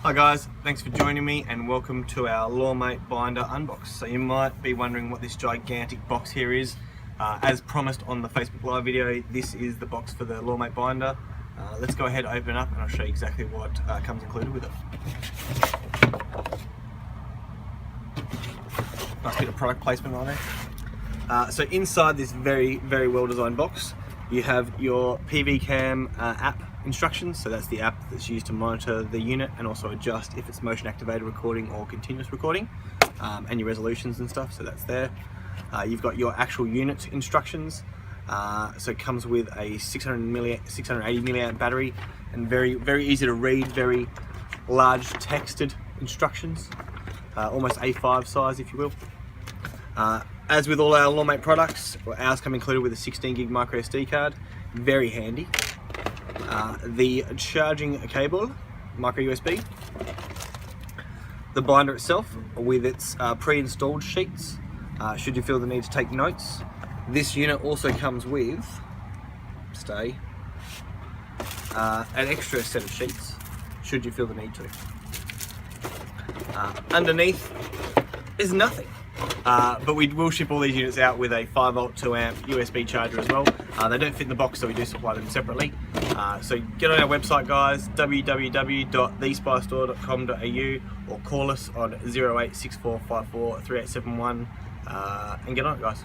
Hi guys, thanks for joining me and welcome to our LawMate binder unbox. So you might be wondering what this gigantic box here is. As promised on the Facebook Live video, this is the box for the LawMate binder. Let's go ahead, open it up, and I'll show you exactly what comes included with it. Nice bit of product placement on there. So inside this very well designed box, you have your PV Cam app instructions. So that's the app that's used to monitor the unit and also adjust if it's motion activated recording or continuous recording, and your resolutions and stuff. So that's there. You've got your actual unit instructions. So it comes with a 680 milliamp battery and very easy to read, very large texted instructions, almost A5 size if you will. As with all our LawMate products, ours come included with a 16 gig micro SD card, very handy. The charging cable, micro USB. The binder itself with its pre-installed sheets, should you feel the need to take notes. This unit also comes with, an extra set of sheets, should you feel the need to. Underneath is nothing. But we will ship all these units out with a 5V 2A USB charger as well. They don't fit in the box, so we do supply them separately. So get on our website guys, www.thespystore.com.au, or call us on 0864543871 and get on it guys.